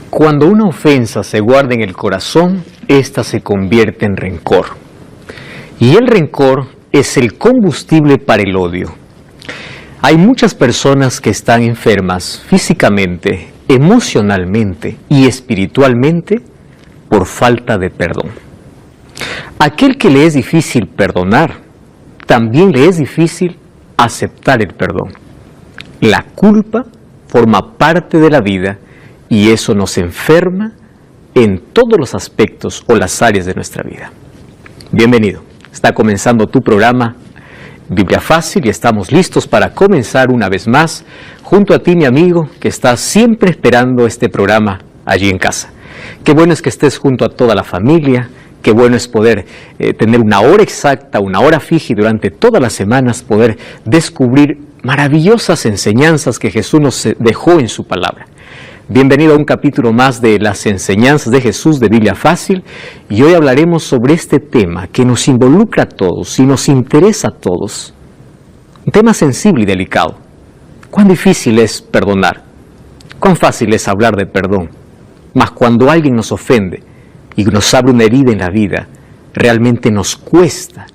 Cuando una ofensa se guarda en el corazón, ésta se convierte en rencor. Y el rencor es el combustible para el odio. Hay muchas personas que están enfermas físicamente, emocionalmente y espiritualmente por falta de perdón. Aquel que le es difícil perdonar, también le es difícil aceptar el perdón. La culpa forma parte de la vida y eso nos enferma en todos los aspectos o las áreas de nuestra vida. Bienvenido. Está comenzando tu programa Biblia Fácil y estamos listos para comenzar una vez más junto a ti, mi amigo, que está siempre esperando este programa allí en casa. Qué bueno es que estés junto a toda la familia, qué bueno es poder tener una hora exacta, una hora fija y durante todas las semanas poder descubrir maravillosas enseñanzas que Jesús nos dejó en su palabra. Bienvenido a un capítulo más de las enseñanzas de Jesús de Biblia Fácil y hoy hablaremos sobre este tema que nos involucra a todos y nos interesa a todos. Un tema sensible y delicado. ¿Cuán difícil es perdonar? ¿Cuán fácil es hablar de perdón? Mas cuando alguien nos ofende y nos abre una herida en la vida, realmente nos cuesta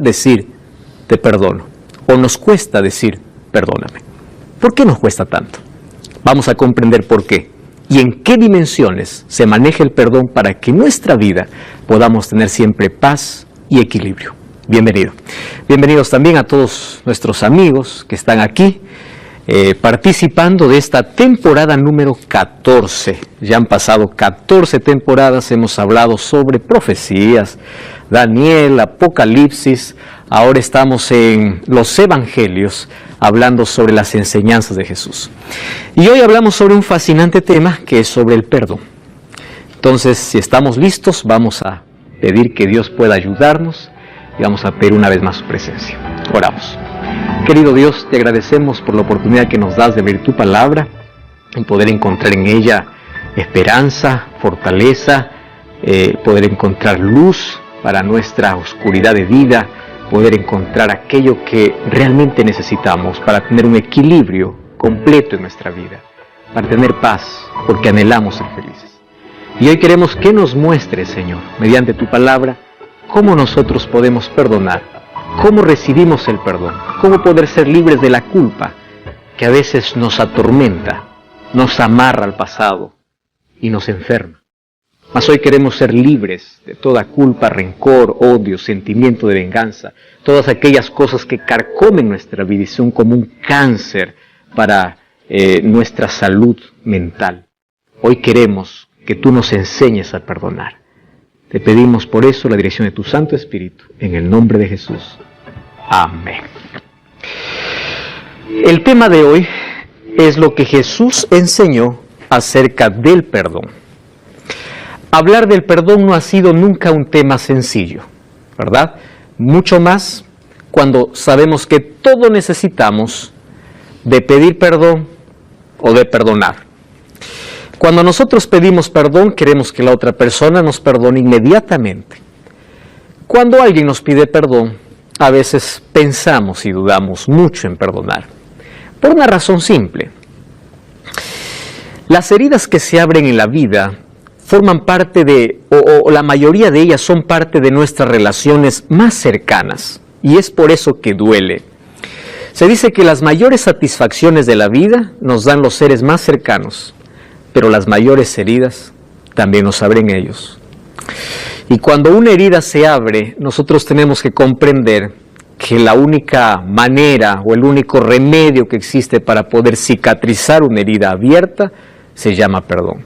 decir te perdono o nos cuesta decir perdóname. ¿Por qué nos cuesta tanto? Vamos a comprender por qué y en qué dimensiones se maneja el perdón para que en nuestra vida podamos tener siempre paz y equilibrio. Bienvenido. Bienvenidos también a todos nuestros amigos que están aquí participando de esta temporada número 14. Ya han pasado 14 temporadas, hemos hablado sobre profecías, Daniel, Apocalipsis, ahora estamos en los Evangelios, hablando sobre las enseñanzas de Jesús. Y hoy hablamos sobre un fascinante tema que es sobre el perdón. Entonces, si estamos listos, vamos a pedir que Dios pueda ayudarnos y vamos a pedir una vez más su presencia. Oramos. Querido Dios, te agradecemos por la oportunidad que nos das de ver tu palabra y poder encontrar en ella esperanza, fortaleza, poder encontrar luz para nuestra oscuridad de vida, poder encontrar aquello que realmente necesitamos para tener un equilibrio completo en nuestra vida, para tener paz, porque anhelamos ser felices. Y hoy queremos que nos muestres, Señor, mediante tu palabra, cómo nosotros podemos perdonar, cómo recibimos el perdón, cómo poder ser libres de la culpa que a veces nos atormenta, nos amarra al pasado y nos enferma. Mas hoy queremos ser libres de toda culpa, rencor, odio, sentimiento de venganza, todas aquellas cosas que carcomen nuestra vida y son como un cáncer para nuestra salud mental. Hoy queremos que tú nos enseñes a perdonar. Te pedimos por eso la dirección de tu Santo Espíritu, en el nombre de Jesús. Amén. El tema de hoy es lo que Jesús enseñó acerca del perdón. Hablar del perdón no ha sido nunca un tema sencillo, ¿verdad? Mucho más cuando sabemos que todos necesitamos de pedir perdón o de perdonar. Cuando nosotros pedimos perdón, queremos que la otra persona nos perdone inmediatamente. Cuando alguien nos pide perdón, a veces pensamos y dudamos mucho en perdonar. Por una razón simple. Las heridas que se abren en la vida forman parte de, o la mayoría de ellas son parte de nuestras relaciones más cercanas, y es por eso que duele. Se dice que las mayores satisfacciones de la vida nos dan los seres más cercanos, pero las mayores heridas también nos abren ellos. Y cuando una herida se abre, nosotros tenemos que comprender que la única manera o el único remedio que existe para poder cicatrizar una herida abierta se llama perdón.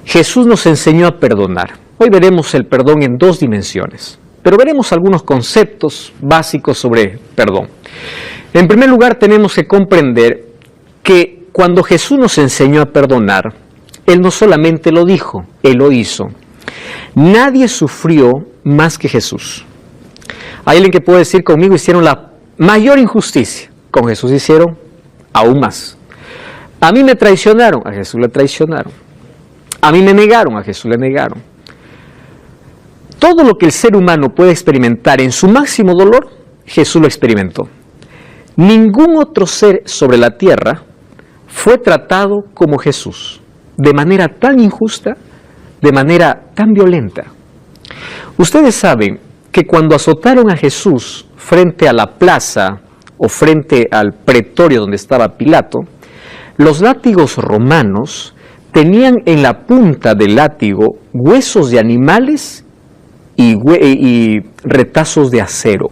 Jesús nos enseñó a perdonar. Hoy veremos el perdón en dos dimensiones, pero veremos algunos conceptos básicos sobre perdón. En primer lugar, tenemos que comprender que cuando Jesús nos enseñó a perdonar, Él no solamente lo dijo, Él lo hizo. Nadie sufrió más que Jesús. Hay alguien que puede decir conmigo, hicieron la mayor injusticia. Con Jesús hicieron aún más. A mí me traicionaron, a Jesús le traicionaron. A mí me negaron, a Jesús le negaron. Todo lo que el ser humano puede experimentar en su máximo dolor, Jesús lo experimentó. Ningún otro ser sobre la tierra fue tratado como Jesús. de manera tan injusta, de manera tan violenta. Ustedes saben que cuando azotaron a Jesús frente a la plaza o frente al pretorio donde estaba Pilato, los látigos romanos tenían en la punta del látigo huesos de animales y retazos de acero.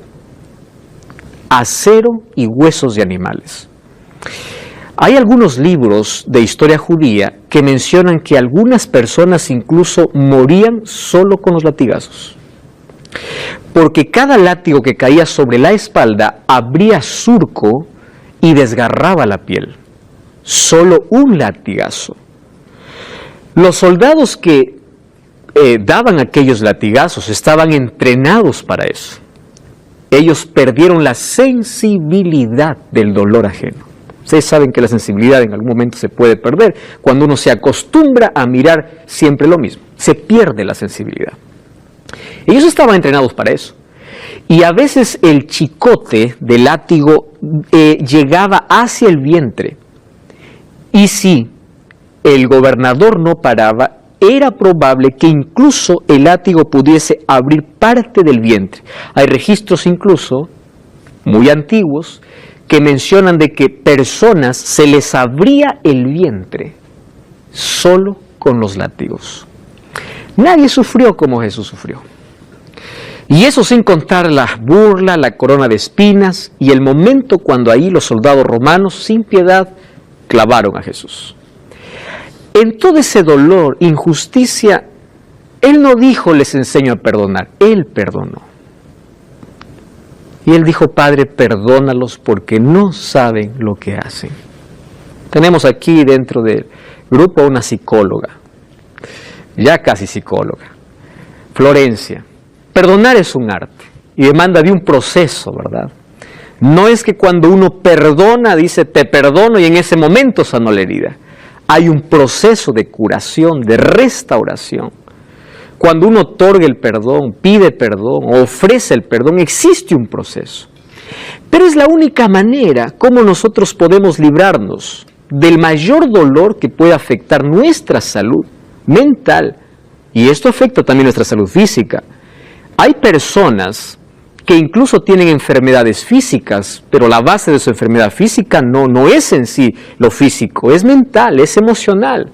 Acero y huesos de animales. Hay algunos libros de historia judía que mencionan que algunas personas incluso morían solo con los latigazos. Porque cada látigo que caía sobre la espalda abría surco y desgarraba la piel. Solo un latigazo. Los soldados que daban aquellos latigazos estaban entrenados para eso. Ellos perdieron la sensibilidad del dolor ajeno. Ustedes saben que la sensibilidad en algún momento se puede perder cuando uno se acostumbra a mirar siempre lo mismo. Se pierde la sensibilidad. Ellos estaban entrenados para eso. Y a veces el chicote del látigo llegaba hacia el vientre. Y si el gobernador no paraba, era probable que incluso el látigo pudiese abrir parte del vientre. Hay registros incluso, muy antiguos, que mencionan de que personas se les abría el vientre solo con los látigos. Nadie sufrió como Jesús sufrió. Y eso sin contar la burla, la corona de espinas y el momento cuando ahí los soldados romanos sin piedad clavaron a Jesús. En todo ese dolor, injusticia, Él no dijo, les enseño a perdonar. Él perdonó. Y Él dijo, Padre, perdónalos porque no saben lo que hacen. Tenemos aquí dentro del grupo una psicóloga, ya casi psicóloga, Florencia. Perdonar es un arte y demanda de un proceso, ¿verdad? No es que cuando uno perdona, dice, te perdono y en ese momento sanó la herida. Hay un proceso de curación, de restauración. Cuando uno otorga el perdón, pide perdón, ofrece el perdón, existe un proceso. Pero es la única manera como nosotros podemos librarnos del mayor dolor que puede afectar nuestra salud mental. Y esto afecta también nuestra salud física. Hay personas que incluso tienen enfermedades físicas, pero la base de su enfermedad física no es en sí lo físico, es mental, es emocional.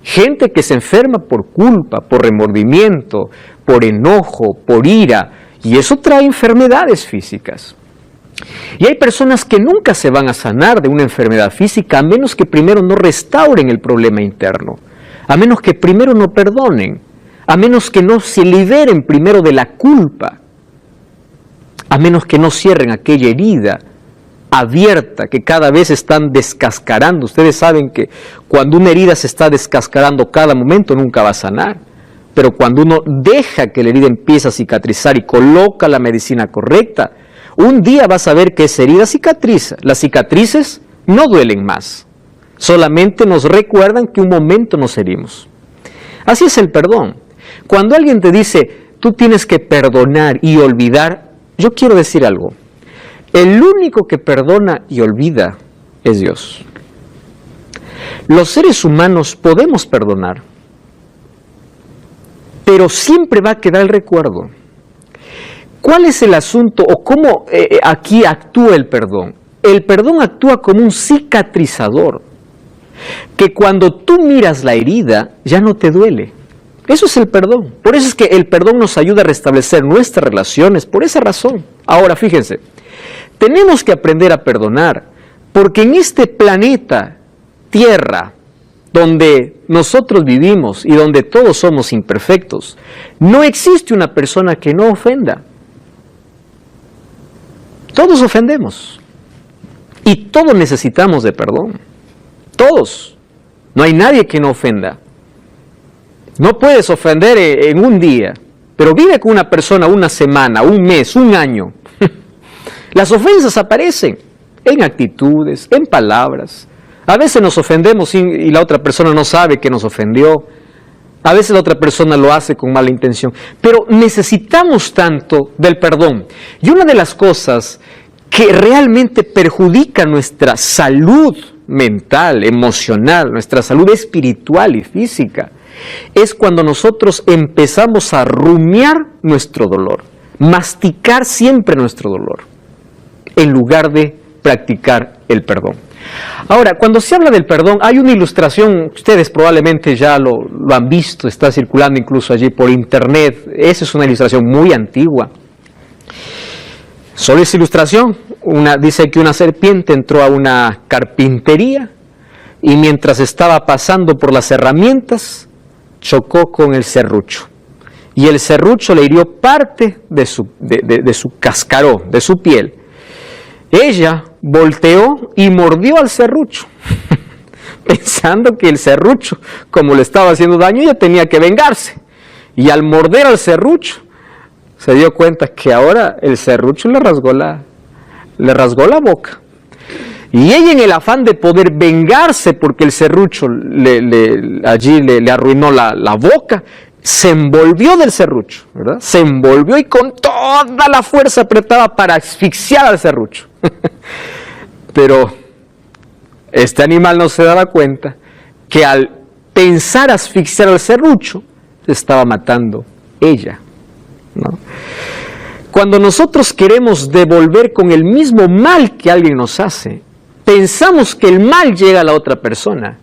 Gente que se enferma por culpa, por remordimiento, por enojo, por ira, y eso trae enfermedades físicas. Y hay personas que nunca se van a sanar de una enfermedad física a menos que primero no restauren el problema interno, a menos que primero no perdonen, a menos que no se liberen primero de la culpa, a menos que no cierren aquella herida abierta que cada vez están descascarando. Ustedes saben que cuando una herida se está descascarando cada momento nunca va a sanar, pero cuando uno deja que la herida empiece a cicatrizar y coloca la medicina correcta, un día vas a ver que esa herida cicatriza. Las cicatrices no duelen más, solamente nos recuerdan que un momento nos herimos. Así es el perdón. Cuando alguien te dice, tú tienes que perdonar y olvidar, yo quiero decir algo. El único que perdona y olvida es Dios. Los seres humanos podemos perdonar, pero siempre va a quedar el recuerdo. ¿Cuál es el asunto o cómo aquí actúa el perdón? El perdón actúa como un cicatrizador, que cuando tú miras la herida ya no te duele. Eso es el perdón. Por eso es que el perdón nos ayuda a restablecer nuestras relaciones, por esa razón. Ahora, fíjense, tenemos que aprender a perdonar, porque en este planeta, Tierra, donde nosotros vivimos y donde todos somos imperfectos, no existe una persona que no ofenda. Todos ofendemos. Y todos necesitamos de perdón. Todos. No hay nadie que no ofenda. No puedes ofender en un día, pero vive con una persona una semana, un mes, un año. Las ofensas aparecen en actitudes, en palabras. A veces nos ofendemos y la otra persona no sabe que nos ofendió. A veces la otra persona lo hace con mala intención. Pero necesitamos tanto del perdón. Y una de las cosas que realmente perjudica nuestra salud mental, emocional, nuestra salud espiritual y física, es cuando nosotros empezamos a rumiar nuestro dolor, masticar siempre nuestro dolor, en lugar de practicar el perdón. Ahora, cuando se habla del perdón, hay una ilustración, ustedes probablemente ya lo han visto, está circulando incluso allí por internet. Esa es una ilustración muy antigua. Solo esa ilustración, dice que una serpiente entró a una carpintería y mientras estaba pasando por las herramientas, chocó con el serrucho. Y el serrucho le hirió parte de su cascarón, de su piel. Ella volteó y mordió al serrucho, pensando que el serrucho, como le estaba haciendo daño, ella tenía que vengarse. Y al morder al serrucho, se dio cuenta que ahora el serrucho le rasgó la boca. Y ella, en el afán de poder vengarse porque el serrucho le arruinó la boca, se envolvió del serrucho, ¿verdad? Se envolvió y con toda la fuerza apretaba para asfixiar al serrucho. Pero este animal no se daba cuenta que al pensar asfixiar al serrucho, se estaba matando ella, ¿no? Cuando nosotros queremos devolver con el mismo mal que alguien nos hace, pensamos que el mal llega a la otra persona.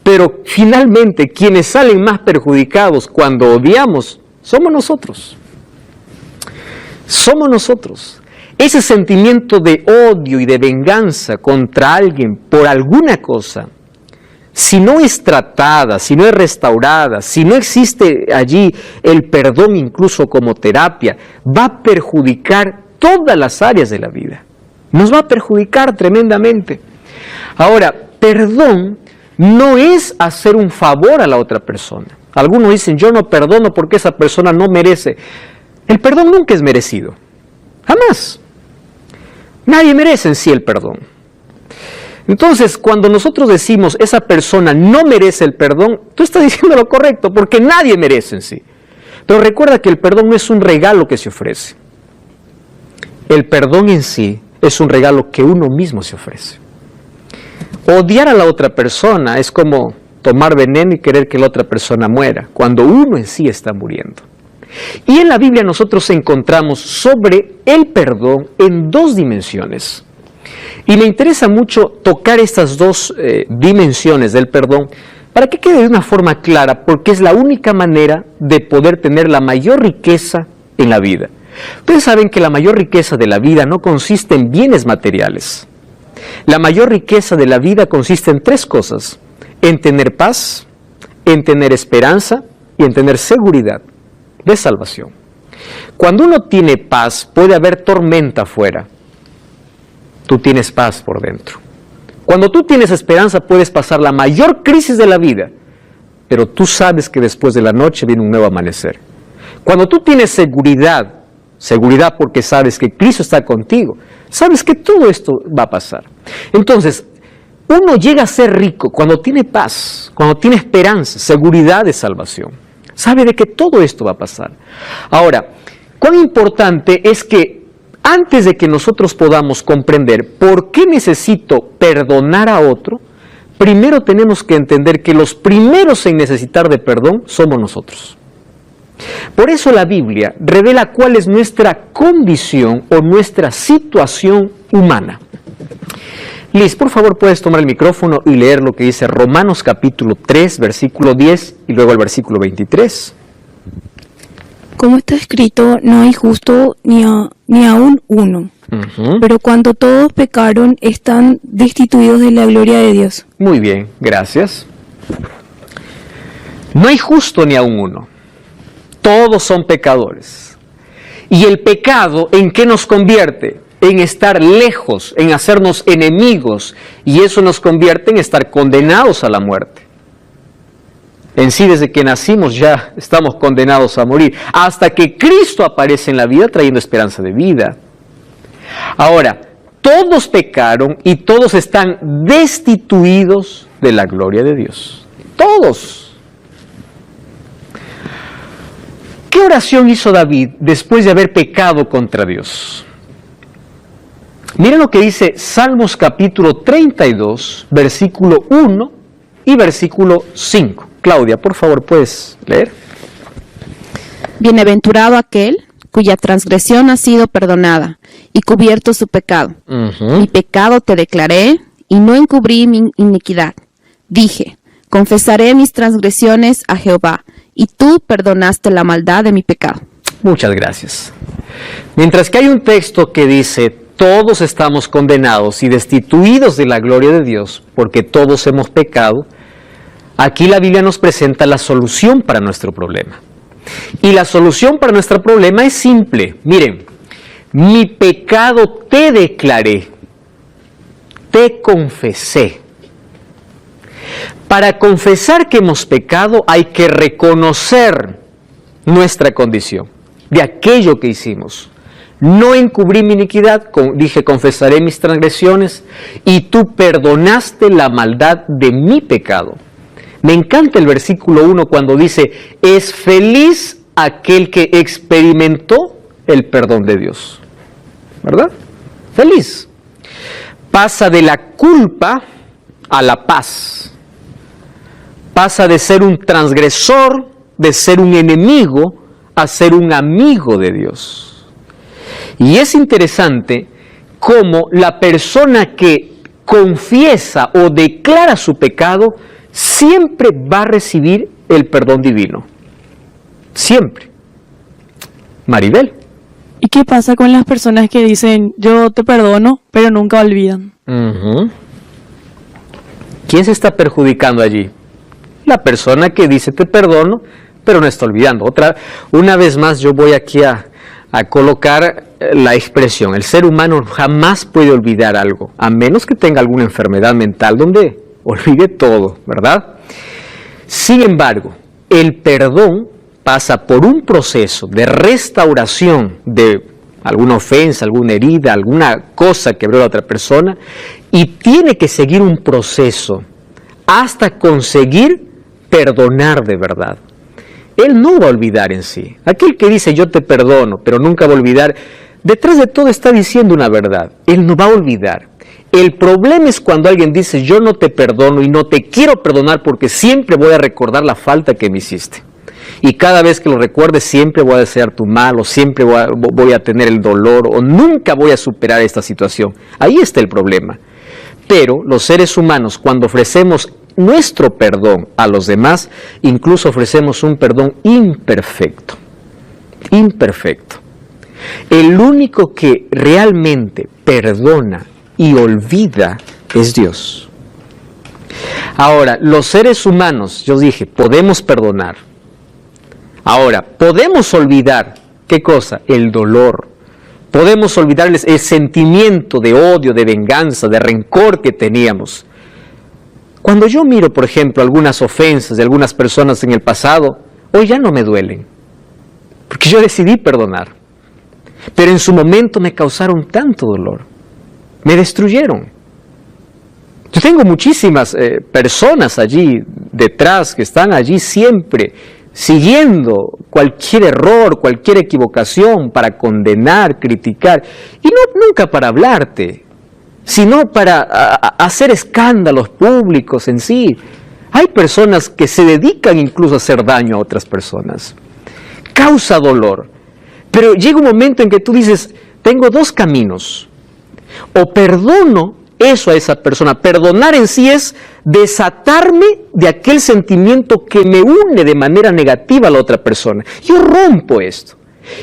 Pero finalmente quienes salen más perjudicados cuando odiamos somos nosotros. Somos nosotros. Ese sentimiento de odio y de venganza contra alguien por alguna cosa, si no es tratada, si no es restaurada, si no existe allí el perdón incluso como terapia, va a perjudicar todas las áreas de la vida. Nos va a perjudicar tremendamente. Ahora, perdón no es hacer un favor a la otra persona. Algunos dicen, yo no perdono porque esa persona no merece. El perdón nunca es merecido. Jamás. Nadie merece en sí el perdón. Entonces, cuando nosotros decimos, esa persona no merece el perdón, tú estás diciendo lo correcto, porque nadie merece en sí. Pero recuerda que el perdón no es un regalo que se ofrece. El perdón en sí es un regalo que uno mismo se ofrece. Odiar a la otra persona es como tomar veneno y querer que la otra persona muera, cuando uno en sí está muriendo. Y en la Biblia nosotros encontramos sobre el perdón en dos dimensiones. Y me interesa mucho tocar estas dos dimensiones del perdón para que quede de una forma clara, porque es la única manera de poder tener la mayor riqueza en la vida. Ustedes saben que la mayor riqueza de la vida no consiste en bienes materiales. La mayor riqueza de la vida consiste en tres cosas: en tener paz, en tener esperanza y en tener seguridad de salvación. Cuando uno tiene paz, puede haber tormenta afuera. Tú tienes paz por dentro. Cuando tú tienes esperanza, puedes pasar la mayor crisis de la vida, pero tú sabes que después de la noche viene un nuevo amanecer. Cuando tú tienes seguridad porque sabes que Cristo está contigo, sabes que todo esto va a pasar. Entonces, uno llega a ser rico cuando tiene paz, cuando tiene esperanza, seguridad de salvación. Sabe de que todo esto va a pasar. Ahora, cuán importante es que antes de que nosotros podamos comprender por qué necesito perdonar a otro, primero tenemos que entender que los primeros en necesitar de perdón somos nosotros. Por eso la Biblia revela cuál es nuestra condición o nuestra situación humana. Liz, por favor, puedes tomar el micrófono y leer lo que dice Romanos capítulo 3, versículo 10 y luego el versículo 23. Como está escrito, no hay justo ni aún uno. Pero cuando todos pecaron, están destituidos de la gloria de Dios. Muy bien, gracias. No hay justo ni aún uno. Todos son pecadores. ¿Y el pecado en qué nos convierte? En estar lejos, en hacernos enemigos, y eso nos convierte en estar condenados a la muerte. En sí, desde que nacimos ya estamos condenados a morir, hasta que Cristo aparece en la vida trayendo esperanza de vida. Ahora, todos pecaron y todos están destituidos de la gloria de Dios. Todos. ¿Qué oración hizo David después de haber pecado contra Dios? Miren lo que dice Salmos capítulo 32, versículo 1 y versículo 5. Claudia, por favor, ¿puedes leer? Bienaventurado aquel cuya transgresión ha sido perdonada y cubierto su pecado. Mi pecado te declaré y no encubrí mi iniquidad. Dije, confesaré mis transgresiones a Jehová, y tú perdonaste la maldad de mi pecado. Muchas gracias. Mientras que hay un texto que dice, todos estamos condenados y destituidos de la gloria de Dios, porque todos hemos pecado, aquí la Biblia nos presenta la solución para nuestro problema. Y la solución para nuestro problema es simple. Miren, mi pecado te declaré, te confesé. Para confesar que hemos pecado hay que reconocer nuestra condición de aquello que hicimos. No encubrí mi iniquidad, dije confesaré mis transgresiones y tú perdonaste la maldad de mi pecado. Me encanta el versículo 1 cuando dice, es feliz aquel que experimentó el perdón de Dios. ¿Verdad? Feliz. Pasa de la culpa a la paz. Pasa de ser un transgresor, de ser un enemigo, a ser un amigo de Dios. Y es interesante cómo la persona que confiesa o declara su pecado siempre va a recibir el perdón divino. Siempre. Maribel. ¿Y qué pasa con las personas que dicen, yo te perdono, pero nunca olvidan? ¿Quién se está perjudicando allí? La persona que dice te perdono, pero no está olvidando. Una vez más yo voy aquí a colocar la expresión. El ser humano jamás puede olvidar algo, a menos que tenga alguna enfermedad mental donde olvide todo, ¿verdad? Sin embargo, el perdón pasa por un proceso de restauración de alguna ofensa, alguna herida, alguna cosa que abrió la otra persona, y tiene que seguir un proceso hasta conseguir perdonar de verdad. Él no va a olvidar en sí. Aquel que dice yo te perdono, pero nunca va a olvidar, detrás de todo está diciendo una verdad. Él no va a olvidar. El problema es cuando alguien dice yo no te perdono y no te quiero perdonar porque siempre voy a recordar la falta que me hiciste. Y cada vez que lo recuerde siempre voy a desear tu mal, o siempre voy a tener el dolor, o nunca voy a superar esta situación. Ahí está el problema. Pero los seres humanos, cuando ofrecemos nuestro perdón a los demás, incluso ofrecemos un perdón imperfecto. Imperfecto. El único que realmente perdona y olvida es Dios. Ahora, los seres humanos, yo dije, podemos perdonar. Ahora, podemos olvidar, ¿qué cosa? El dolor. Podemos olvidarles el sentimiento de odio, de venganza, de rencor que teníamos. Cuando yo miro, por ejemplo, algunas ofensas de algunas personas en el pasado, hoy ya no me duelen, porque yo decidí perdonar. Pero en su momento me causaron tanto dolor, me destruyeron. Yo tengo muchísimas personas allí detrás que están allí siempre siguiendo cualquier error, cualquier equivocación para condenar, criticar, y nunca para hablarte, sino para hacer escándalos públicos en sí. Hay personas que se dedican incluso a hacer daño a otras personas. Causa dolor. Pero llega un momento en que tú dices, tengo dos caminos. O perdono eso a esa persona. Perdonar en sí es desatarme de aquel sentimiento que me une de manera negativa a la otra persona. Yo rompo esto.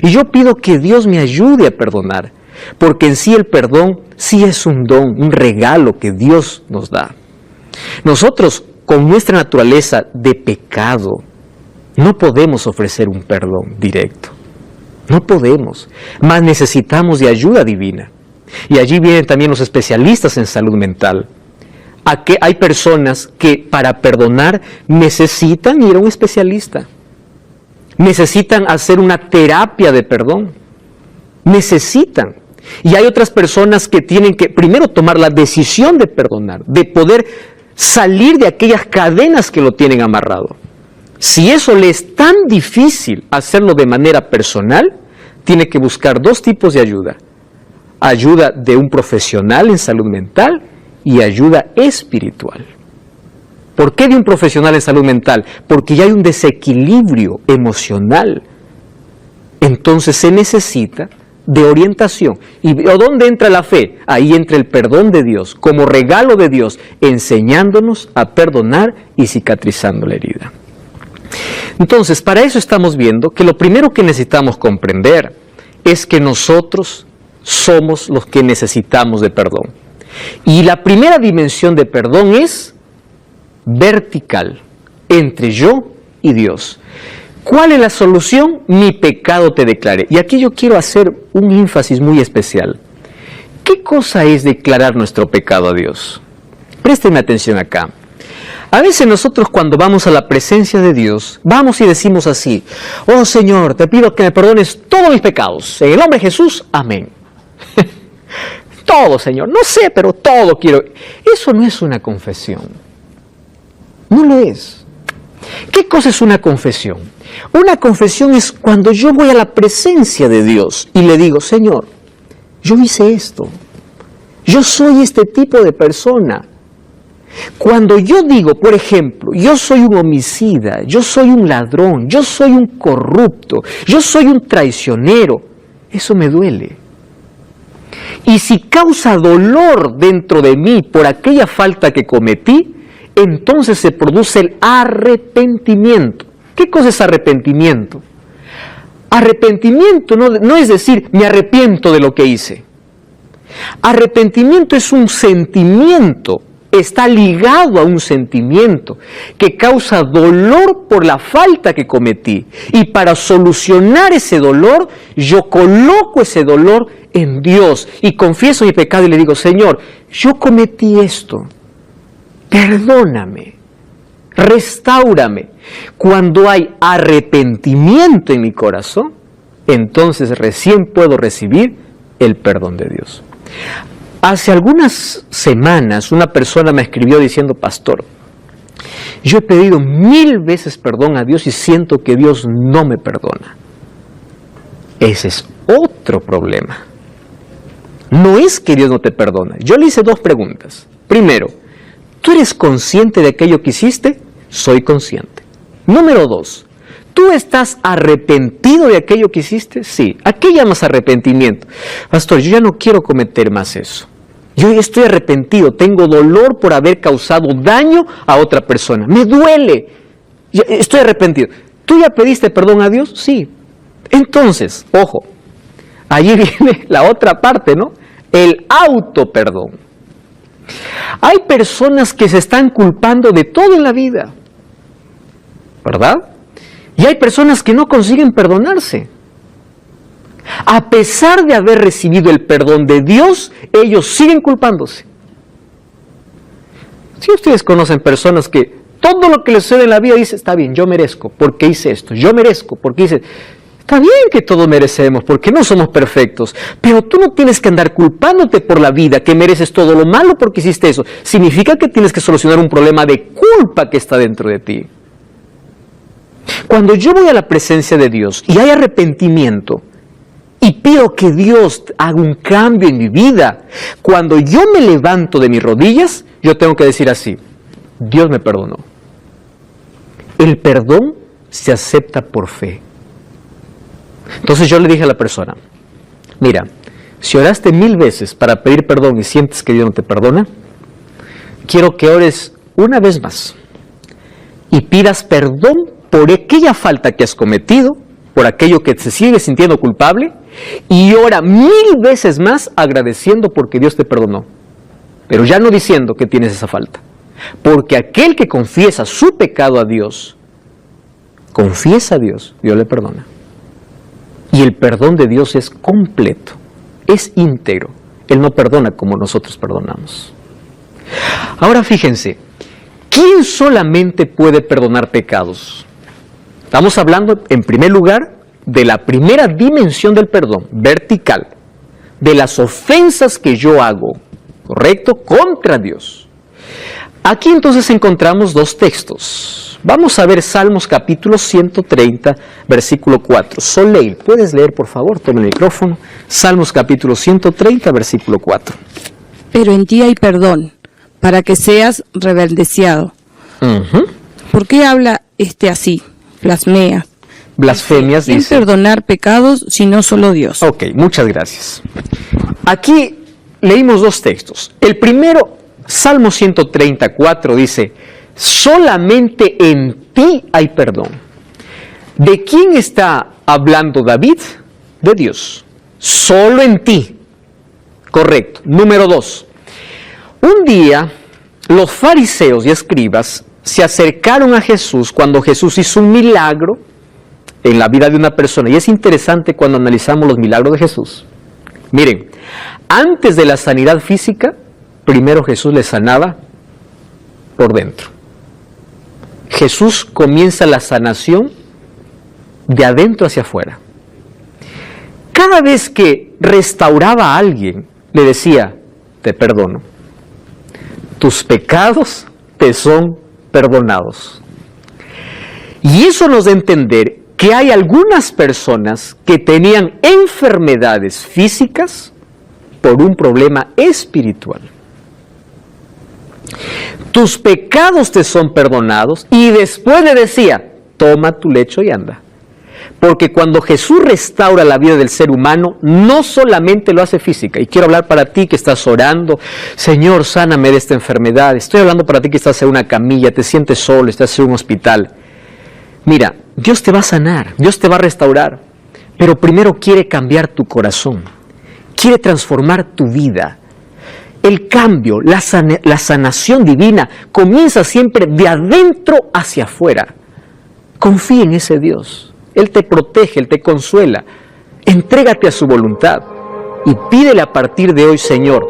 Y yo pido que Dios me ayude a perdonar. Porque en sí el perdón sí es un don, un regalo que Dios nos da. Nosotros, con nuestra naturaleza de pecado, no podemos ofrecer un perdón directo. No podemos. Mas necesitamos de ayuda divina. Y allí vienen también los especialistas en salud mental. Hay personas que para perdonar necesitan ir a un especialista. Necesitan hacer una terapia de perdón. Necesitan. Y hay otras personas que tienen que primero tomar la decisión de perdonar, de poder salir de aquellas cadenas que lo tienen amarrado. Si eso le es tan difícil hacerlo de manera personal, tiene que buscar dos tipos de ayuda. ayuda de un profesional en salud mental y ayuda espiritual. ¿Por qué de un profesional en salud mental? Porque ya hay un desequilibrio emocional. Entonces se necesita de orientación. ¿Y dónde entra la fe? Ahí entra el perdón de Dios, como regalo de Dios, enseñándonos a perdonar y cicatrizando la herida. Entonces, para eso estamos viendo que lo primero que necesitamos comprender es que nosotros somos los que necesitamos de perdón. Y la primera dimensión de perdón es vertical, entre yo y Dios. ¿Cuál es la solución? Mi pecado te declaré. Y aquí yo quiero hacer un énfasis muy especial. ¿Qué cosa es declarar nuestro pecado a Dios? Préstenme atención acá. A veces nosotros cuando vamos a la presencia de Dios, vamos y decimos así: oh Señor, te pido que me perdones todos mis pecados. En el nombre de Jesús, amén. Todo, Señor. No sé, pero todo quiero. Eso no es una confesión. No lo es. ¿Qué cosa es una confesión? Una confesión es cuando yo voy a la presencia de Dios y le digo: Señor, yo hice esto. Yo soy este tipo de persona. Cuando yo digo, por ejemplo, yo soy un homicida, yo soy un ladrón, yo soy un corrupto, yo soy un traicionero, eso me duele. Y si causa dolor dentro de mí por aquella falta que cometí, entonces se produce el arrepentimiento. ¿Qué cosa es arrepentimiento? Arrepentimiento no es decir, me arrepiento de lo que hice. Arrepentimiento es un sentimiento, está ligado a un sentimiento que causa dolor por la falta que cometí. Y para solucionar ese dolor, yo coloco ese dolor en Dios y confieso mi pecado y le digo: Señor, yo cometí esto. Perdóname, restáurame. Cuando hay arrepentimiento en mi corazón, entonces recién puedo recibir el perdón de Dios. Hace algunas semanas una persona me escribió diciendo: pastor, yo he pedido 1000 veces perdón a Dios y siento que Dios no me perdona. Ese es otro problema. No es que Dios no te perdona. Yo le hice 2 preguntas. Primero, ¿tú eres consciente de aquello que hiciste? Soy consciente. Número 2, ¿tú estás arrepentido de aquello que hiciste? Sí. ¿A qué llamas arrepentimiento? Pastor, yo ya no quiero cometer más eso. Yo ya estoy arrepentido, tengo dolor por haber causado daño a otra persona. Me duele. Estoy arrepentido. ¿Tú ya pediste perdón a Dios? Sí. Entonces, ojo, allí viene la otra parte, ¿no? El autoperdón. Hay personas que se están culpando de todo en la vida, ¿verdad? Y hay personas que no consiguen perdonarse. A pesar de haber recibido el perdón de Dios, ellos siguen culpándose. Si ustedes conocen personas que todo lo que les sucede en la vida dice: está bien, yo merezco porque hice esto, yo merezco porque hice... Está bien que todos merecemos, porque no somos perfectos, pero tú no tienes que andar culpándote por la vida, que mereces todo lo malo porque hiciste eso. Significa que tienes que solucionar un problema de culpa que está dentro de ti. Cuando yo voy a la presencia de Dios y hay arrepentimiento, y pido que Dios haga un cambio en mi vida, cuando yo me levanto de mis rodillas, yo tengo que decir así: Dios me perdonó. El perdón se acepta por fe. Entonces yo le dije a la persona: mira, si oraste 1000 veces para pedir perdón y sientes que Dios no te perdona, quiero que ores una vez más y pidas perdón por aquella falta que has cometido, por aquello que te sigues sintiendo culpable, y ora 1000 veces más agradeciendo porque Dios te perdonó, pero ya no diciendo que tienes esa falta, porque aquel que confiesa su pecado a Dios, confiesa a Dios, Dios le perdona. Y el perdón de Dios es completo, es íntegro. Él no perdona como nosotros perdonamos. Ahora fíjense, ¿quién solamente puede perdonar pecados? Estamos hablando, en primer lugar, de la primera dimensión del perdón, vertical, de las ofensas que yo hago, ¿correcto?, contra Dios. Aquí entonces encontramos dos textos. Vamos a ver Salmos capítulo 130, versículo 4. Soleil, ¿puedes leer por favor? Toma el micrófono. Salmos capítulo 130, versículo 4. Pero en ti hay perdón, para que seas rebeldeado. ¿Por qué habla así? Blasfemia. Blasfemias, ¿Quién dice. perdonar pecados si no solo Dios? Ok, muchas gracias. Aquí leímos dos textos. El primero, Salmo 134, dice, solamente en ti hay perdón. ¿De quién está hablando David? De Dios. Solo en ti. Correcto. Número 2. Un día, los fariseos y escribas se acercaron a Jesús cuando Jesús hizo un milagro en la vida de una persona. Y es interesante cuando analizamos los milagros de Jesús. Miren, antes de la sanidad física, primero Jesús le sanaba por dentro. Jesús comienza la sanación de adentro hacia afuera. Cada vez que restauraba a alguien, le decía, te perdono. Tus pecados te son perdonados. Y eso nos da a entender que hay algunas personas que tenían enfermedades físicas por un problema espiritual. Tus pecados te son perdonados, y después le decía, toma tu lecho y anda. Porque cuando Jesús restaura la vida del ser humano, no solamente lo hace física. Y quiero hablar para ti que estás orando, Señor, sáname de esta enfermedad. Estoy hablando para ti que estás en una camilla, te sientes solo, estás en un hospital. Mira, Dios te va a sanar, Dios te va a restaurar, pero primero quiere cambiar tu corazón, quiere transformar tu vida. El cambio, la sanación divina comienza siempre de adentro hacia afuera. Confía en ese Dios, Él te protege, Él te consuela. Entrégate a su voluntad y pídele a partir de hoy, Señor,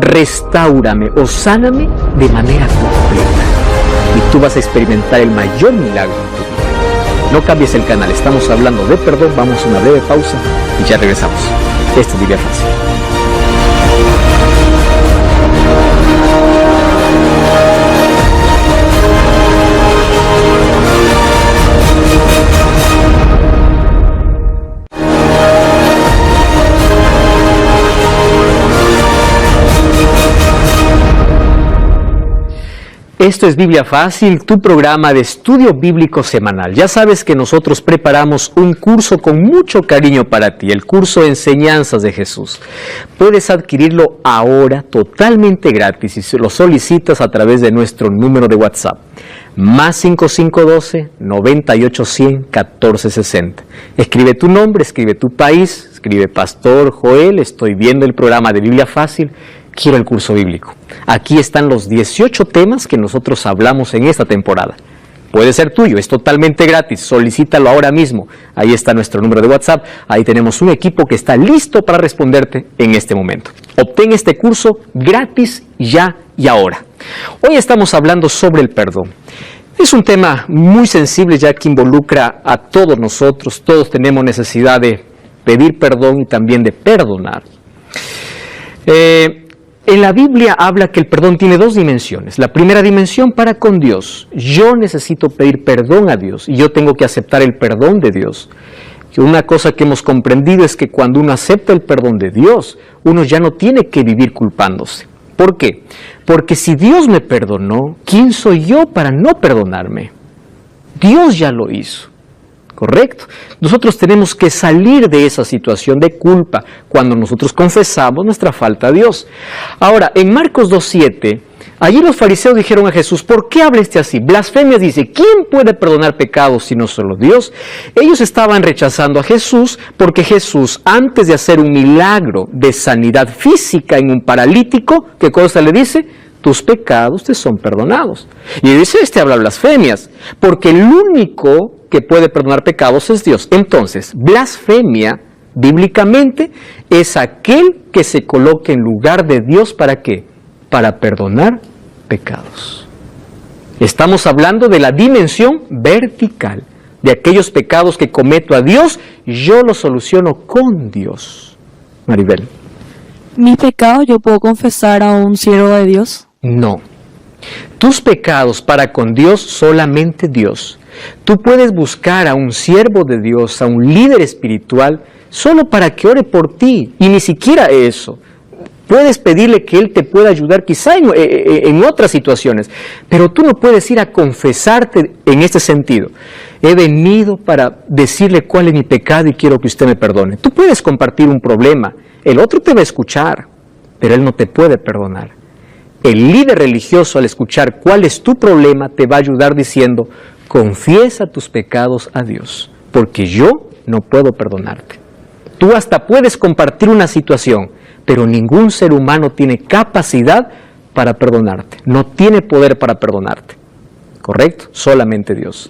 restáurame o sáname de manera completa. Y tú vas a experimentar el mayor milagro en tu vida. No cambies el canal, estamos hablando de perdón, vamos a una breve pausa y ya regresamos. Esto es Biblia Fácil. Esto es Biblia Fácil, tu programa de estudio bíblico semanal. Ya sabes que nosotros preparamos un curso con mucho cariño para ti, el curso de Enseñanzas de Jesús. Puedes adquirirlo ahora totalmente gratis y lo solicitas a través de nuestro número de WhatsApp. Más 5512 9810 1460. Escribe tu nombre, escribe tu país, escribe Pastor Joel, estoy viendo el programa de Biblia Fácil. Quiero el curso bíblico. Aquí están los 18 temas que nosotros hablamos en esta temporada. Puede ser tuyo, es totalmente gratis, solicítalo ahora mismo. Ahí está nuestro número de WhatsApp, ahí tenemos un equipo que está listo para responderte en este momento. Obtén este curso gratis ya y ahora. Hoy estamos hablando sobre el perdón. Es un tema muy sensible ya que involucra a todos nosotros, todos tenemos necesidad de pedir perdón y también de perdonar. En la Biblia habla que el perdón tiene dos dimensiones. La primera dimensión para con Dios. Yo necesito pedir perdón a Dios y yo tengo que aceptar el perdón de Dios. Y una cosa que hemos comprendido es que cuando uno acepta el perdón de Dios, uno ya no tiene que vivir culpándose. ¿Por qué? Porque si Dios me perdonó, ¿quién soy yo para no perdonarme? Dios ya lo hizo. ¿Correcto? Nosotros tenemos que salir de esa situación de culpa cuando nosotros confesamos nuestra falta a Dios. Ahora, en Marcos 2:7, allí los fariseos dijeron a Jesús, ¿por qué habla así? Blasfemias, dice, ¿quién puede perdonar pecados si no solo Dios? Ellos estaban rechazando a Jesús porque Jesús, antes de hacer un milagro de sanidad física en un paralítico, ¿qué cosa le dice? Tus pecados te son perdonados. Y dice, habla blasfemias, porque el único que puede perdonar pecados es Dios. Entonces, blasfemia, bíblicamente, es aquel que se coloca en lugar de Dios, ¿para qué? Para perdonar pecados. Estamos hablando de la dimensión vertical, de aquellos pecados que cometo a Dios, yo los soluciono con Dios. Maribel. ¿Mis pecados yo puedo confesar a un siervo de Dios? No. Tus pecados para con Dios, solamente Dios. Tú puedes buscar a un siervo de Dios, a un líder espiritual, solo para que ore por ti, y ni siquiera eso. Puedes pedirle que Él te pueda ayudar quizá en otras situaciones, pero tú no puedes ir a confesarte en este sentido. He venido para decirle cuál es mi pecado y quiero que usted me perdone. Tú puedes compartir un problema, el otro te va a escuchar, pero él no te puede perdonar. El líder religioso, al escuchar cuál es tu problema, te va a ayudar diciendo: confiesa tus pecados a Dios, porque yo no puedo perdonarte. Tú hasta puedes compartir una situación, pero ningún ser humano tiene capacidad para perdonarte, no tiene poder para perdonarte, ¿correcto? Solamente Dios.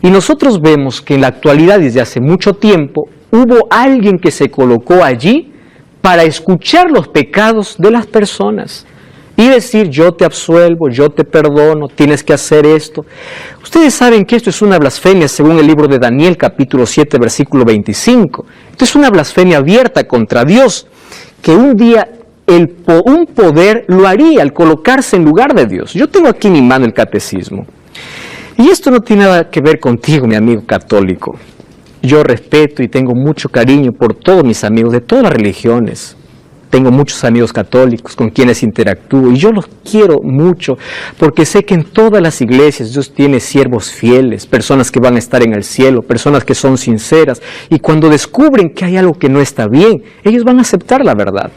Y nosotros vemos que en la actualidad, desde hace mucho tiempo, hubo alguien que se colocó allí para escuchar los pecados de las personas y decir: yo te absuelvo, yo te perdono, tienes que hacer esto. Ustedes saben que esto es una blasfemia según el libro de Daniel, capítulo 7, versículo 25. Esto es una blasfemia abierta contra Dios, que un día un poder lo haría al colocarse en lugar de Dios. Yo tengo aquí en mi mano el catecismo. Y esto no tiene nada que ver contigo, mi amigo católico. Yo respeto y tengo mucho cariño por todos mis amigos de todas las religiones. Tengo muchos amigos católicos con quienes interactúo y yo los quiero mucho porque sé que en todas las iglesias Dios tiene siervos fieles, personas que van a estar en el cielo, personas que son sinceras, y cuando descubren que hay algo que no está bien, ellos van a aceptar la verdad.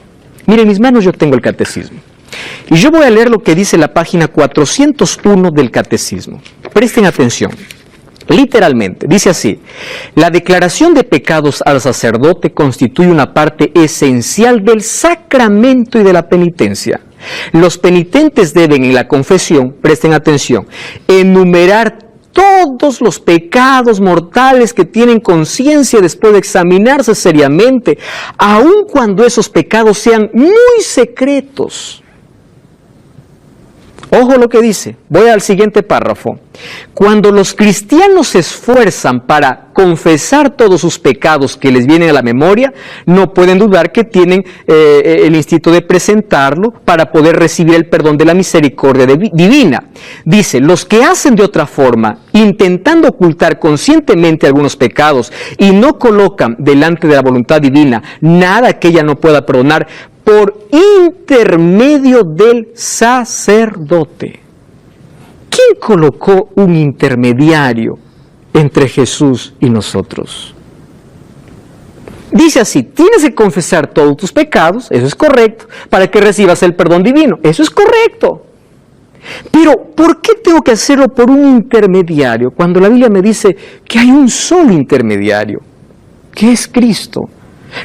Miren, en mis manos yo tengo el catecismo y yo voy a leer lo que dice la página 401 del catecismo. Presten atención. Literalmente, dice así: la declaración de pecados al sacerdote constituye una parte esencial del sacramento y de la penitencia. Los penitentes deben en la confesión, presten atención, enumerar todos los pecados mortales que tienen conciencia después de examinarse seriamente, aun cuando esos pecados sean muy secretos. Ojo lo que dice, voy al siguiente párrafo. Cuando los cristianos se esfuerzan para confesar todos sus pecados que les vienen a la memoria, no pueden dudar que tienen el instinto de presentarlo para poder recibir el perdón de la misericordia divina. Dice: los que hacen de otra forma, intentando ocultar conscientemente algunos pecados y no colocan delante de la voluntad divina nada que ella no pueda perdonar, por intermedio del sacerdote. ¿Quién colocó un intermediario entre Jesús y nosotros? Dice así: tienes que confesar todos tus pecados, eso es correcto, para que recibas el perdón divino, eso es correcto. Pero, ¿por qué tengo que hacerlo por un intermediario cuando la Biblia me dice que hay un solo intermediario, que es Cristo?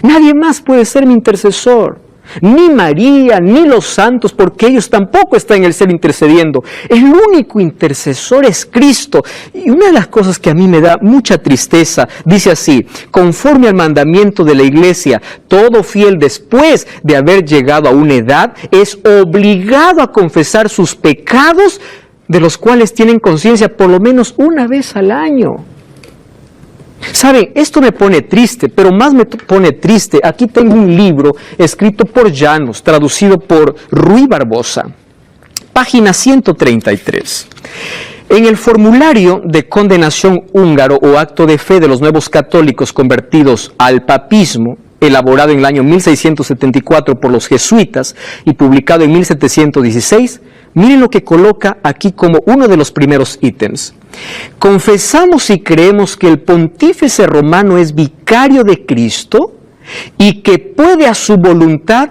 Nadie más puede ser mi intercesor. Ni María, ni los santos, porque ellos tampoco están en el cielo intercediendo. El único intercesor es Cristo. Y una de las cosas que a mí me da mucha tristeza, dice así: conforme al mandamiento de la Iglesia, todo fiel después de haber llegado a una edad es obligado a confesar sus pecados, de los cuales tienen conciencia por lo menos una vez al año. Saben, esto me pone triste, pero más me pone triste. Aquí tengo un libro escrito por Llanos, traducido por Ruy Barbosa, página 133. En el formulario de condenación húngaro o acto de fe de los nuevos católicos convertidos al papismo, elaborado en el año 1674 por los jesuitas y publicado en 1716, miren lo que coloca aquí como uno de los primeros ítems. Confesamos y creemos que el pontífice romano es vicario de Cristo y que puede a su voluntad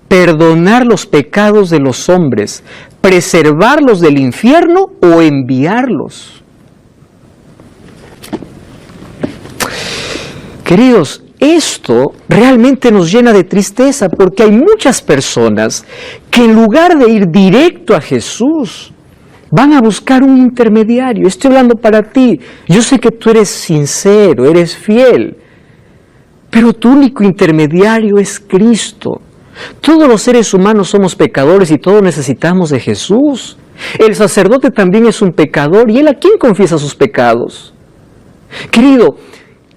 perdonar los pecados de los hombres, preservarlos del infierno o enviarlos. Queridos, esto realmente nos llena de tristeza porque hay muchas personas que en lugar de ir directo a Jesús, van a buscar un intermediario. Estoy hablando para ti. Yo sé que tú eres sincero, eres fiel, pero tu único intermediario es Cristo. Todos los seres humanos somos pecadores y todos necesitamos de Jesús. El sacerdote también es un pecador, ¿y él a quién confiesa sus pecados? Querido,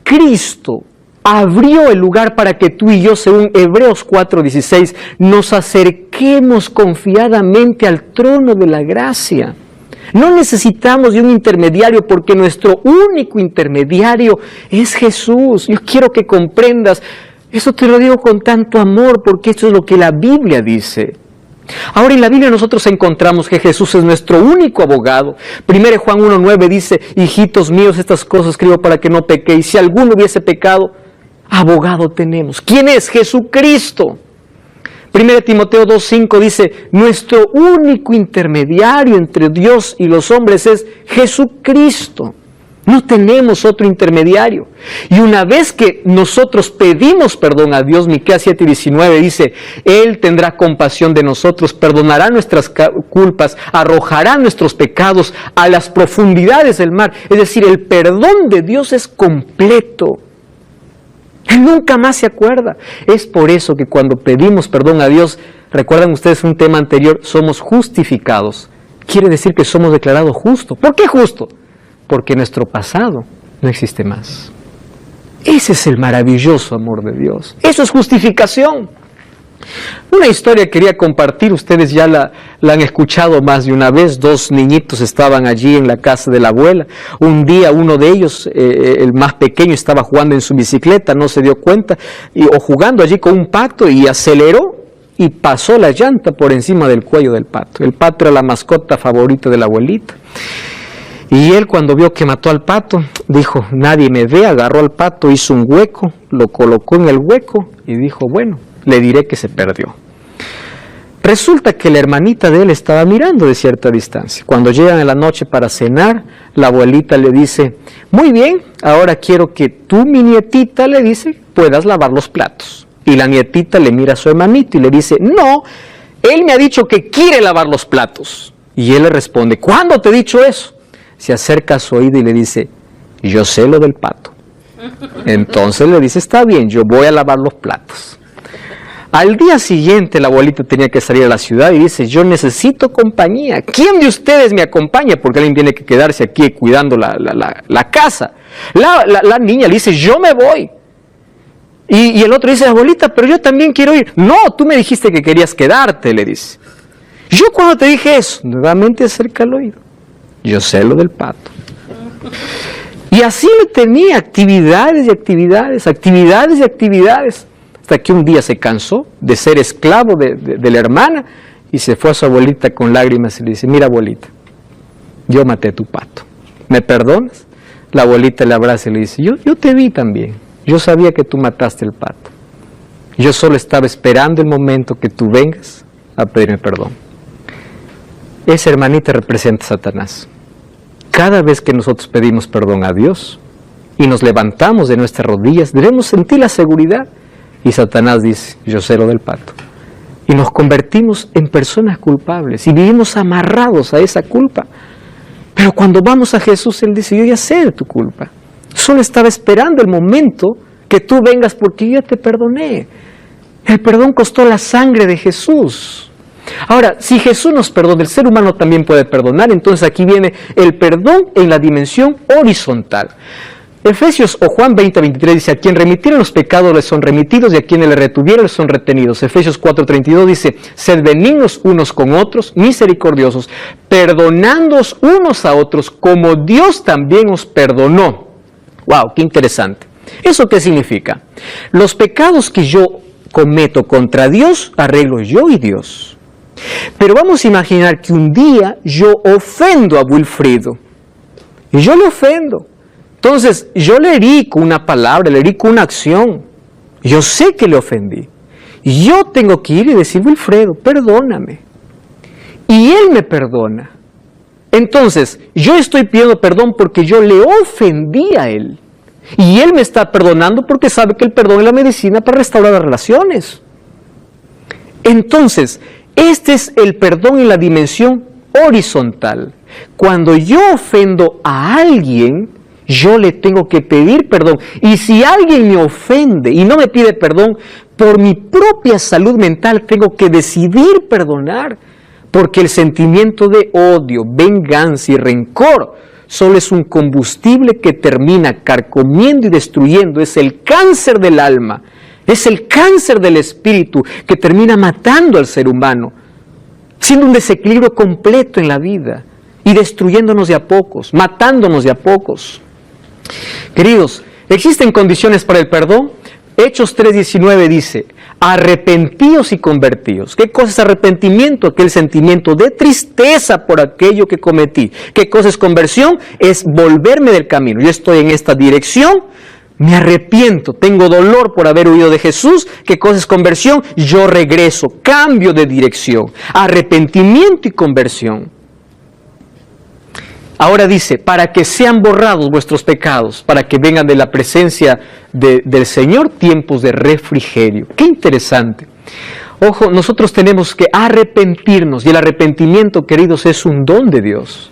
Cristo abrió el lugar para que tú y yo, según Hebreos 4:16, nos acerquemos confiadamente al trono de la gracia. No necesitamos de un intermediario porque nuestro único intermediario es Jesús. Yo quiero que comprendas, eso te lo digo con tanto amor porque esto es lo que la Biblia dice. Ahora en la Biblia nosotros encontramos que Jesús es nuestro único abogado. 1 Juan 1:9 dice, hijitos míos, estas cosas escribo para que no pequéis. Si alguno hubiese pecado, abogado tenemos. ¿Quién es? Jesucristo. 1 Timoteo 2:5 dice, nuestro único intermediario entre Dios y los hombres es Jesucristo. No tenemos otro intermediario. Y una vez que nosotros pedimos perdón a Dios, Miqueas 7:19 dice, Él tendrá compasión de nosotros, perdonará nuestras culpas, arrojará nuestros pecados a las profundidades del mar. Es decir, el perdón de Dios es completo. Él nunca más se acuerda. Es por eso que cuando pedimos perdón a Dios, recuerdan ustedes un tema anterior, somos justificados. Quiere decir que somos declarados justos. ¿Por qué justo? Porque nuestro pasado no existe más. Ese es el maravilloso amor de Dios. Eso es justificación. Una historia quería compartir, ustedes ya la han escuchado más de una vez. Dos niñitos estaban allí en la casa de la abuela. Un día uno de ellos, el más pequeño, estaba jugando en su bicicleta, no se dio cuenta, o jugando allí con un pato y aceleró y pasó la llanta por encima del cuello del pato. El pato era la mascota favorita de la abuelita. Y él, cuando vio que mató al pato, dijo, nadie me ve, agarró al pato, hizo un hueco, lo colocó en el hueco y dijo, bueno, le diré que se perdió. Resulta que la hermanita de él estaba mirando de cierta distancia. Cuando llegan en la noche para cenar, la abuelita le dice, muy bien, ahora quiero que tú, mi nietita, le dice, puedas lavar los platos. Y la nietita le mira a su hermanito y le dice, no, él me ha dicho que quiere lavar los platos. Y él le responde, ¿cuándo te he dicho eso? Se acerca a su oído y le dice, yo sé lo del pato. Entonces le dice, está bien, yo voy a lavar los platos. Al día siguiente la abuelita tenía que salir a la ciudad y dice, yo necesito compañía. ¿Quién de ustedes me acompaña? Porque alguien tiene que quedarse aquí cuidando la casa. La niña le dice, yo me voy. Y el otro dice, abuelita, pero yo también quiero ir. No, tú me dijiste que querías quedarte, le dice. Yo cuando te dije eso, nuevamente acerca al oído. Yo sé lo del pato. Y así le tenía actividades y actividades, actividades y actividades. Hasta que un día se cansó de ser esclavo de la hermana y se fue a su abuelita con lágrimas y le dice, mira abuelita, yo maté tu pato. ¿Me perdonas? La abuelita le abraza y le dice, yo te vi también. Yo sabía que tú mataste el pato. Yo solo estaba esperando el momento que tú vengas a pedirme perdón. Esa hermanita representa a Satanás. Cada vez que nosotros pedimos perdón a Dios y nos levantamos de nuestras rodillas, debemos sentir la seguridad. Y Satanás dice, yo sé lo del pato. Y nos convertimos en personas culpables y vivimos amarrados a esa culpa. Pero cuando vamos a Jesús, Él dice, yo ya sé de tu culpa. Solo estaba esperando el momento que tú vengas porque yo ya te perdoné. El perdón costó la sangre de Jesús. Ahora, si Jesús nos perdona, el ser humano también puede perdonar. Entonces aquí viene el perdón en la dimensión horizontal. Efesios o Juan 20:23 dice, a quien remitieron los pecados les son remitidos y a quienes le retuvieron les son retenidos. Efesios 4:32 dice, sed benignos unos con otros, misericordiosos, perdonándoos unos a otros como Dios también os perdonó. ¡Wow! ¡Qué interesante! ¿Eso qué significa? Los pecados que yo cometo contra Dios, arreglo yo y Dios. Pero vamos a imaginar que un día yo ofendo a Wilfrido. Y yo le ofendo. Entonces, yo le herí con una palabra, le herí con una acción. Yo sé que le ofendí. Y yo tengo que ir y decir, Wilfredo, perdóname. Y él me perdona. Entonces, yo estoy pidiendo perdón porque yo le ofendí a él. Y él me está perdonando porque sabe que el perdón es la medicina para restaurar las relaciones. Entonces, este es el perdón en la dimensión horizontal. Cuando yo ofendo a alguien, yo le tengo que pedir perdón. Y si alguien me ofende y no me pide perdón, por mi propia salud mental tengo que decidir perdonar. Porque el sentimiento de odio, venganza y rencor solo es un combustible que termina carcomiendo y destruyendo. Es el cáncer del alma, es el cáncer del espíritu que termina matando al ser humano, siendo un desequilibrio completo en la vida y destruyéndonos de a pocos, matándonos de a pocos. Queridos, ¿existen condiciones para el perdón? Hechos 3:19 dice, arrepentíos y convertíos. ¿Qué cosa es arrepentimiento? Aquel sentimiento de tristeza por aquello que cometí. ¿Qué cosa es conversión? Es volverme del camino. Yo estoy en esta dirección, me arrepiento, tengo dolor por haber huido de Jesús. ¿Qué cosa es conversión? Yo regreso, cambio de dirección. Arrepentimiento y conversión. Ahora dice, para que sean borrados vuestros pecados, para que vengan de la presencia del Señor tiempos de refrigerio. ¡Qué interesante! Ojo, nosotros tenemos que arrepentirnos, y el arrepentimiento, queridos, es un don de Dios,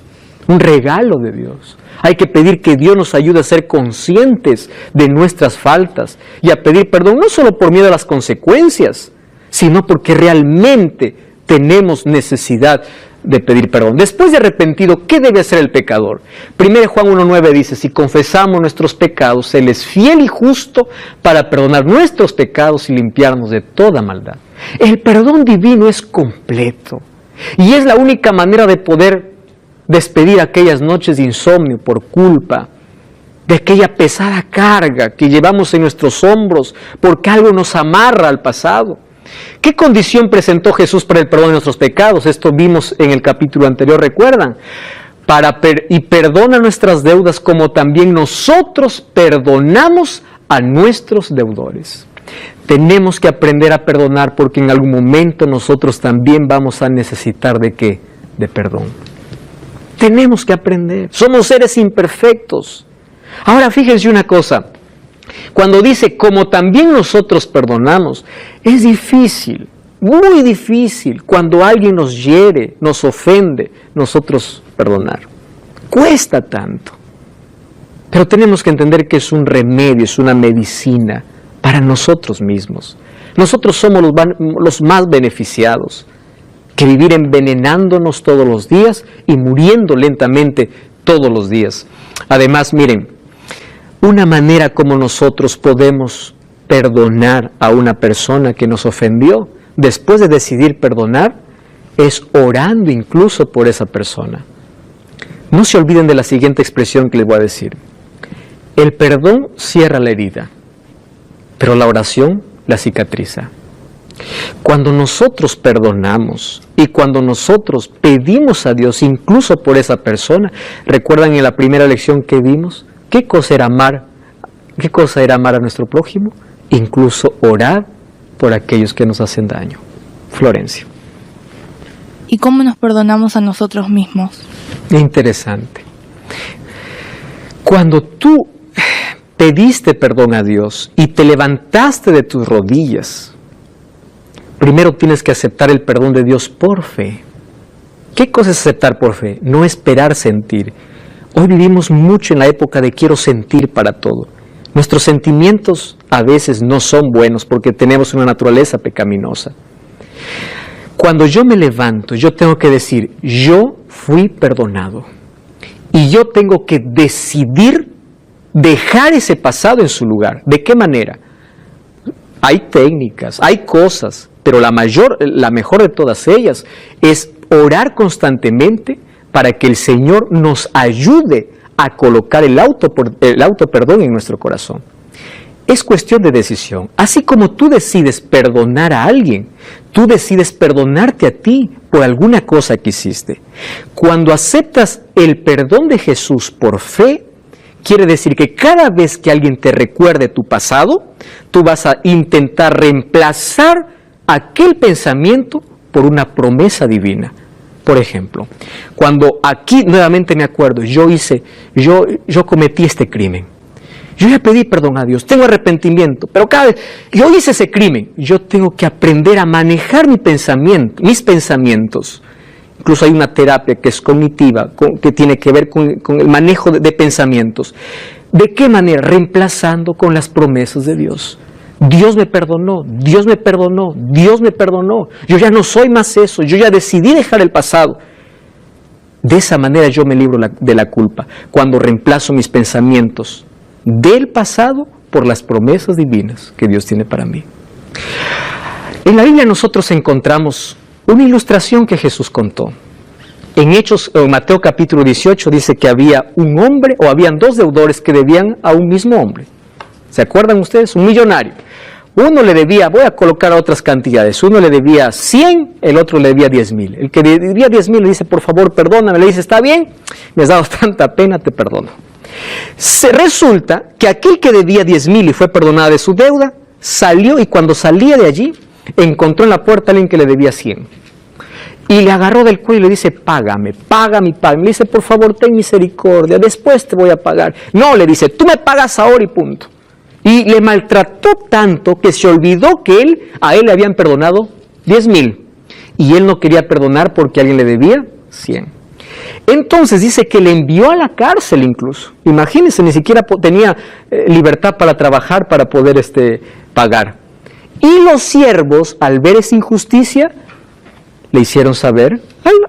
un regalo de Dios. Hay que pedir que Dios nos ayude a ser conscientes de nuestras faltas y a pedir perdón, no solo por miedo a las consecuencias, sino porque realmente tenemos necesidad de pedir perdón. Después de arrepentido, ¿qué debe hacer el pecador? 1 Juan 1:9 dice, si confesamos nuestros pecados, Él es fiel y justo para perdonar nuestros pecados y limpiarnos de toda maldad. El perdón divino es completo y es la única manera de poder despedir aquellas noches de insomnio por culpa, de aquella pesada carga que llevamos en nuestros hombros porque algo nos amarra al pasado. ¿Qué condición presentó Jesús para el perdón de nuestros pecados? Esto vimos en el capítulo anterior, ¿recuerdan? Y perdona nuestras deudas como también nosotros perdonamos a nuestros deudores. Tenemos que aprender a perdonar porque en algún momento nosotros también vamos a necesitar ¿de qué? De perdón. Tenemos que aprender. Somos seres imperfectos. Ahora fíjense una cosa. Cuando dice, como también nosotros perdonamos, es difícil, muy difícil, cuando alguien nos hiere, nos ofende, nosotros perdonar. Cuesta tanto. Pero tenemos que entender que es un remedio, es una medicina para nosotros mismos. Nosotros somos los más beneficiados que vivir envenenándonos todos los días y muriendo lentamente todos los días. Además, miren, una manera como nosotros podemos perdonar a una persona que nos ofendió, después de decidir perdonar, es orando incluso por esa persona. No se olviden de la siguiente expresión que les voy a decir. El perdón cierra la herida, pero la oración la cicatriza. Cuando nosotros perdonamos y cuando nosotros pedimos a Dios incluso por esa persona, ¿recuerdan en la primera lección que vimos? ¿Qué cosa era amar? ¿Qué cosa era amar a nuestro prójimo? Incluso orar por aquellos que nos hacen daño. Florencia. ¿Y cómo nos perdonamos a nosotros mismos? Interesante. Cuando tú pediste perdón a Dios y te levantaste de tus rodillas, primero tienes que aceptar el perdón de Dios por fe. ¿Qué cosa es aceptar por fe? No esperar sentir. Hoy vivimos mucho en la época de quiero sentir para todo. Nuestros sentimientos a veces no son buenos porque tenemos una naturaleza pecaminosa. Cuando yo me levanto, yo tengo que decir, yo fui perdonado. Y yo tengo que decidir dejar ese pasado en su lugar. ¿De qué manera? Hay técnicas, hay cosas, pero la mejor de todas ellas es orar constantemente para que el Señor nos ayude a colocar el autoperdón en nuestro corazón. Es cuestión de decisión. Así como tú decides perdonar a alguien, tú decides perdonarte a ti por alguna cosa que hiciste. Cuando aceptas el perdón de Jesús por fe, quiere decir que cada vez que alguien te recuerde tu pasado, tú vas a intentar reemplazar aquel pensamiento por una promesa divina. Por ejemplo, cuando aquí nuevamente me acuerdo, yo cometí este crimen. Yo ya pedí perdón a Dios, tengo arrepentimiento, pero cada vez yo hice ese crimen, yo tengo que aprender a manejar mis pensamientos. Incluso hay una terapia que es cognitiva, que tiene que ver con el manejo de pensamientos. ¿De qué manera? Reemplazando con las promesas de Dios. Dios me perdonó, Dios me perdonó, Dios me perdonó. Yo ya no soy más eso, yo ya decidí dejar el pasado. De esa manera yo me libro de la culpa, cuando reemplazo mis pensamientos del pasado por las promesas divinas que Dios tiene para mí. En la Biblia nosotros encontramos una ilustración que Jesús contó. En Mateo capítulo 18 dice que había un hombre, o habían dos deudores que debían a un mismo hombre. ¿Se acuerdan ustedes? Un millonario. Uno le debía, voy a colocar otras cantidades, uno le debía 100, el otro le debía 10,000. El que le debía 10,000 le dice, por favor, perdóname. Le dice, está bien, me has dado tanta pena, te perdono. Resulta que aquel que debía 10,000 y fue perdonado de su deuda, salió, y cuando salía de allí, encontró en la puerta a alguien que le debía 100. Y le agarró del cuello y le dice, págame. Le dice, por favor, ten misericordia, después te voy a pagar. No, le dice, tú me pagas ahora y punto. Y le maltrató tanto que se olvidó que a él le habían perdonado 10,000. Y él no quería perdonar porque alguien le debía 100. Entonces dice que le envió a la cárcel incluso. Imagínense, ni siquiera tenía libertad para trabajar, para poder pagar. Y los siervos, al ver esa injusticia, le hicieron saber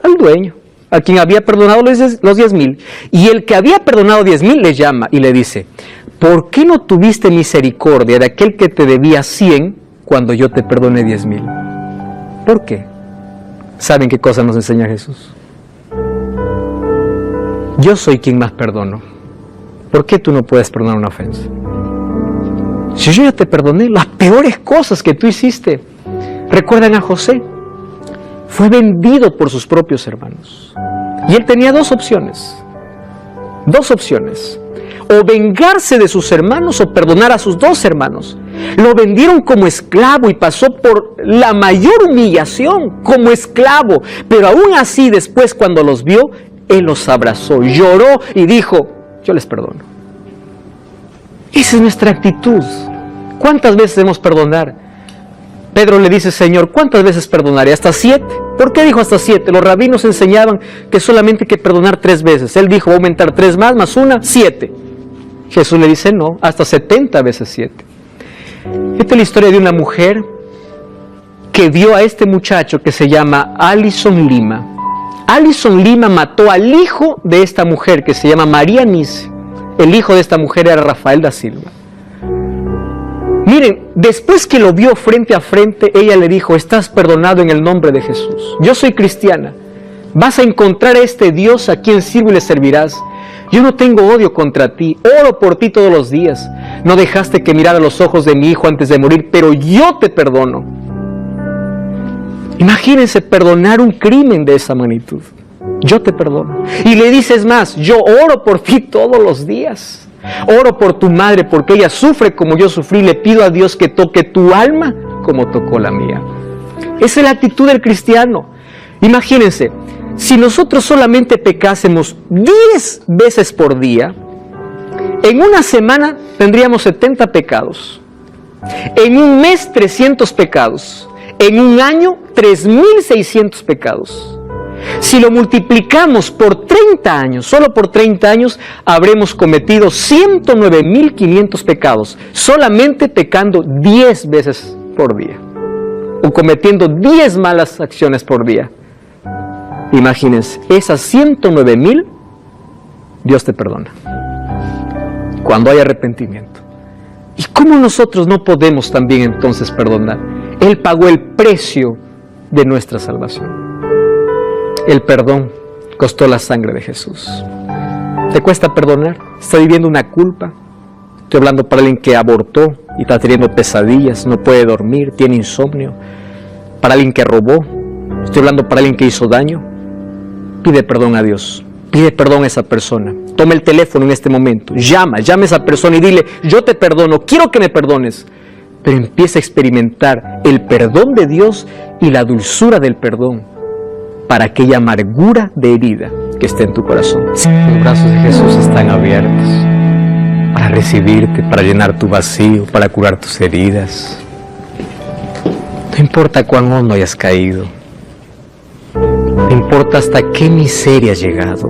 al dueño, a quien había perdonado los 10,000. Y el que había perdonado 10,000 le llama y le dice, ¿por qué no tuviste misericordia de aquel que te debía 100 cuando yo te perdoné 10,000? ¿Por qué? ¿Saben qué cosa nos enseña Jesús? Yo soy quien más perdono. ¿Por qué tú no puedes perdonar una ofensa? Si yo ya te perdoné las peores cosas que tú hiciste. ¿Recuerdan a José? Fue vendido por sus propios hermanos. Y él tenía dos opciones. O vengarse de sus hermanos o perdonar a sus dos hermanos. Lo vendieron como esclavo y pasó por la mayor humillación como esclavo. Pero aún así, después cuando los vio, él los abrazó, lloró y dijo, yo les perdono. Esa es nuestra actitud. ¿Cuántas veces debemos perdonar? Pedro le dice, Señor, ¿cuántas veces perdonaré? ¿Hasta 7? ¿Por qué dijo hasta 7? Los rabinos enseñaban que solamente hay que perdonar 3 veces. Él dijo, va a aumentar 3 más 1, 7. Jesús le dice, no, hasta 70 veces 7. Esta es la historia de una mujer que vio a este muchacho que se llama Alison Lima. Alison Lima mató al hijo de esta mujer que se llama María Nice. El hijo de esta mujer era Rafael da Silva. Miren, después que lo vio frente a frente, ella le dijo, estás perdonado en el nombre de Jesús. Yo soy cristiana. Vas a encontrar a este Dios a quien sirvo y le servirás. Yo no tengo odio contra ti. Oro por ti todos los días. No dejaste que mirara los ojos de mi hijo antes de morir, pero yo te perdono. Imagínense perdonar un crimen de esa magnitud. Yo te perdono. Y le dices más, yo oro por ti todos los días. Oro por tu madre porque ella sufre como yo sufrí. Le pido a Dios que toque tu alma como tocó la mía. Esa es la actitud del cristiano. Imagínense, si nosotros solamente pecásemos 10 veces por día, en una semana tendríamos 70 pecados. En un mes 300 pecados. En un año 3,600 pecados. Si lo multiplicamos por 30 años, solo por 30 años, habremos cometido 109,500 pecados, solamente pecando 10 veces por día, o cometiendo 10 malas acciones por día. Imagínense, esas 109,000, Dios te perdona, cuando hay arrepentimiento. ¿Y cómo nosotros no podemos también entonces perdonar? Él pagó el precio de nuestra salvación. El perdón costó la sangre de Jesús. ¿Te cuesta perdonar? ¿Estás viviendo una culpa? Estoy hablando para alguien que abortó y está teniendo pesadillas, no puede dormir, tiene insomnio. Para alguien que robó. Estoy hablando para alguien que hizo daño. Pide perdón a Dios. Pide perdón a esa persona. Toma el teléfono en este momento. Llama a esa persona y dile, yo te perdono, quiero que me perdones. Pero empieza a experimentar el perdón de Dios y la dulzura del perdón, para aquella amargura de herida que está en tu corazón. Los brazos de Jesús están abiertos para recibirte, para llenar tu vacío, para curar tus heridas. No importa cuán hondo hayas caído, no importa hasta qué miseria has llegado.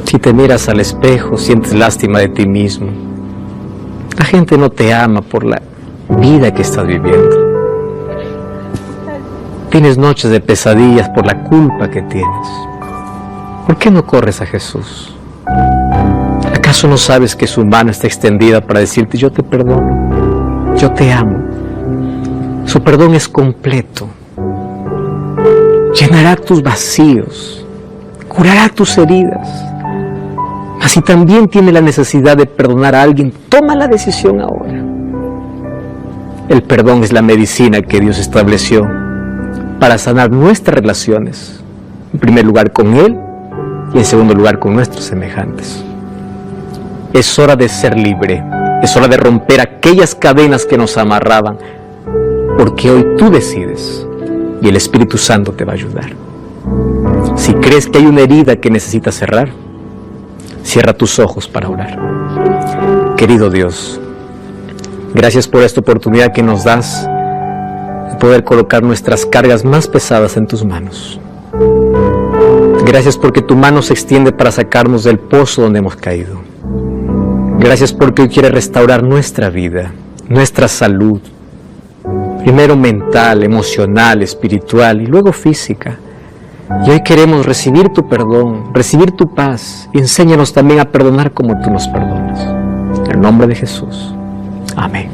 Si te miras al espejo, sientes lástima de ti mismo. La gente no te ama por la vida que estás viviendo. Tienes noches de pesadillas por la culpa que tienes. ¿Por qué no corres a Jesús? ¿Acaso no sabes que su mano está extendida para decirte: yo te perdono, yo te amo? Su perdón es completo. Llenará tus vacíos, curará tus heridas. Así también tiene la necesidad de perdonar a alguien. Toma la decisión ahora. El perdón es la medicina que Dios estableció para sanar nuestras relaciones, en primer lugar con Él y en segundo lugar con nuestros semejantes. Es hora de ser libre, es hora de romper aquellas cadenas que nos amarraban, porque hoy tú decides y el Espíritu Santo te va a ayudar. Si crees que hay una herida que necesitas cerrar, cierra tus ojos para orar. Querido Dios, gracias por esta oportunidad que nos das de poder colocar nuestras cargas más pesadas en tus manos. Gracias porque tu mano se extiende para sacarnos del pozo donde hemos caído. Gracias porque hoy quieres restaurar nuestra vida, nuestra salud, primero mental, emocional, espiritual y luego física. Y hoy queremos recibir tu perdón, recibir tu paz, y enséñanos también a perdonar como tú nos perdonas. En el nombre de Jesús. Amén.